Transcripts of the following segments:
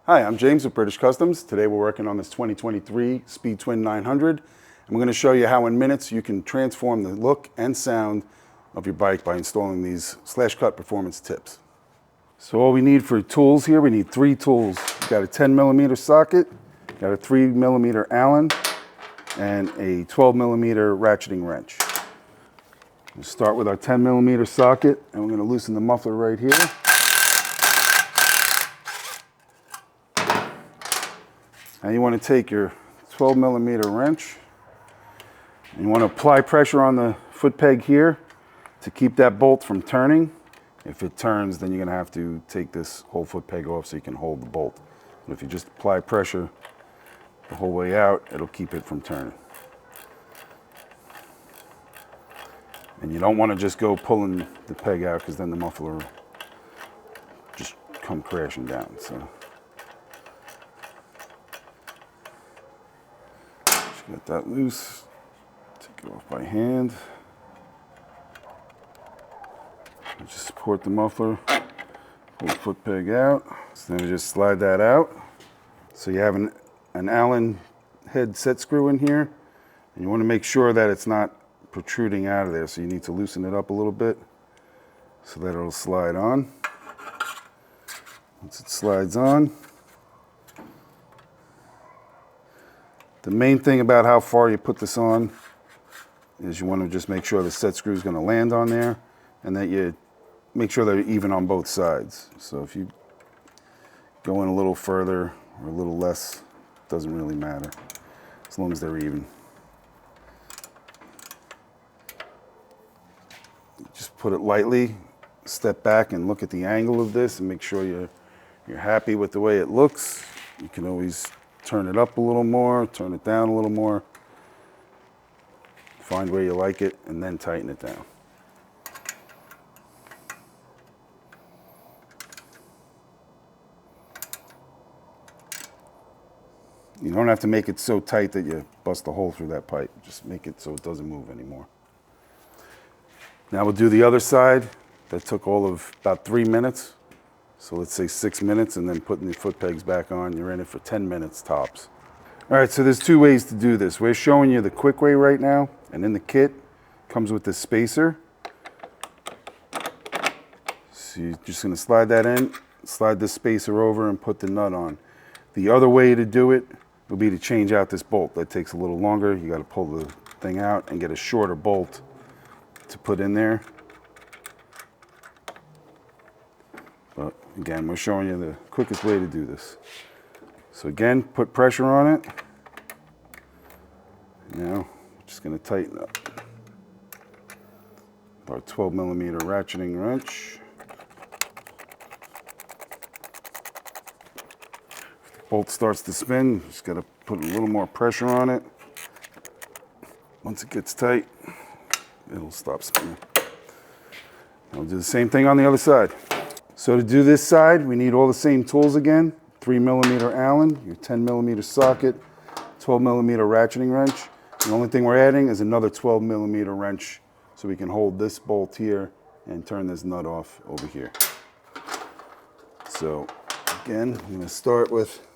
Hi, I'm James with British Customs. Today we're working on this 2023 Speed Twin 900. And we're going to show you how in minutes you can transform the look and sound of your bike by installing these slash cut performance tips. So all we need for tools here, we need 3 tools. We've got a 10mm socket, got a 3mm Allen, and a 12mm ratcheting wrench. We'll start with our 10mm socket, and we're going to loosen the muffler right here. Now you want to take your 12mm wrench, and you want to apply pressure on the foot peg here to keep that bolt from turning. If it turns, then you're going to have to take this whole foot peg off so you can hold the bolt. But if you just apply pressure the whole way out, it'll keep it from turning. And you don't want to just go pulling the peg out, because then the muffler will just come crashing down. So just get that loose, take it off by hand. Just support the muffler, pull the foot peg out. So then we just slide that out. So you have an Allen head set screw in here, and you want to make sure that it's not protruding out of there, so you need to loosen it up a little bit so that it'll slide on. Once it slides on, the main thing about how far you put this on is you want to just make sure the set screw is going to land on there, and that you make sure they're even on both sides. So if you go in a little further or a little less, it doesn't really matter, as long as they're even. Just put it lightly, step back and look at the angle of this and make sure you're happy with the way it looks. You can always turn it up a little more, turn it down a little more. Find where you like it and then tighten it down. You don't have to make it so tight that you bust a hole through that pipe. Just make it so it doesn't move anymore. Now we'll do the other side. That took all of about 3 minutes. So let's say 6 minutes, and then putting the foot pegs back on. You're in it for 10 minutes tops. All right, so there's 2 ways to do this. We're showing you the quick way right now, and in the kit comes with this spacer. So you're just gonna slide that in, slide this spacer over, and put the nut on. The other way to do it would be to change out this bolt. That takes a little longer. You gotta pull the thing out and get a shorter bolt to put in there. But again, we're showing you the quickest way to do this. So again, put pressure on it. Now, we're just gonna tighten up. Our 12mm ratcheting wrench. If the bolt starts to spin, just gotta put a little more pressure on it. Once it gets tight, it'll stop spinning. I'll do the same thing on the other side. So to do this side, we need all the same tools again. 3mm Allen, your 10mm socket, 12mm ratcheting wrench. The only thing we're adding is another 12mm wrench so we can hold this bolt here and turn this nut off over here. So again, I'm gonna start with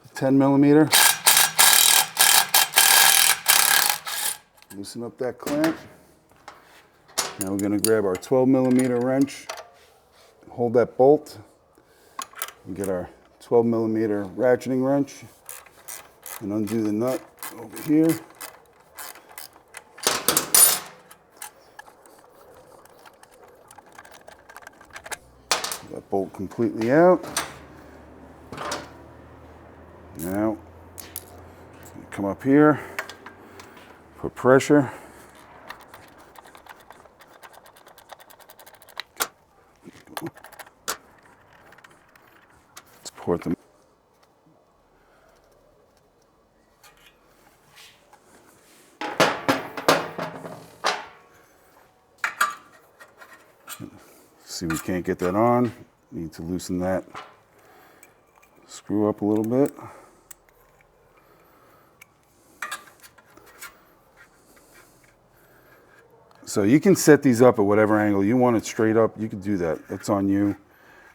the 10mm. Loosen up that clamp. Now we're going to grab our 12mm wrench, hold that bolt, and get our 12mm ratcheting wrench, and undo the nut over here. Get that bolt completely out. Now, come up here, put pressure. Support them. See, we can't get that on. Need to loosen that screw up a little bit. So you can set these up at whatever angle you want it straight up. You can do that. It's on you.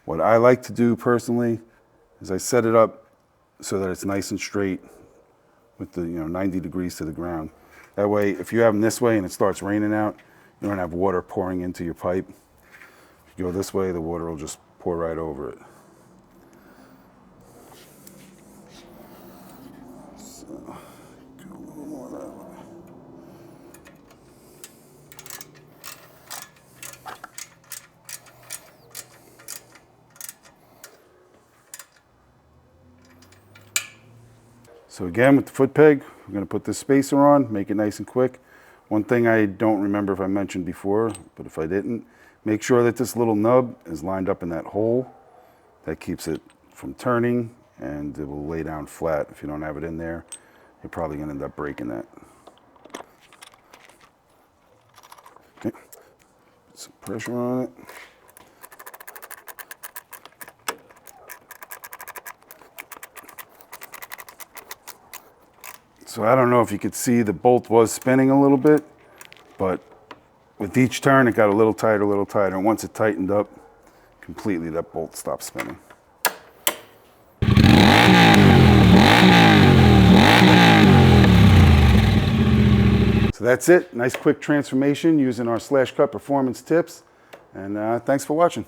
What I like to do personally is I set it up so that it's nice and straight with the 90 degrees to the ground. That way, if you have them this way and it starts raining out, you don't have water pouring into your pipe. If you go this way, the water will just pour right over it. So, go a little more that way. So again, with the foot peg, we're going to put this spacer on, make it nice and quick. One thing I don't remember if I mentioned before, but if I didn't, make sure that this little nub is lined up in that hole. That keeps it from turning, and it will lay down flat. If you don't have it in there, you're probably going to end up breaking that. Okay. Put some pressure on it. So I don't know if you could see, the bolt was spinning a little bit, but with each turn it got a little tighter, and once it tightened up completely, that bolt stopped spinning. So that's it. Nice quick transformation using our slash cut performance tips, and thanks for watching.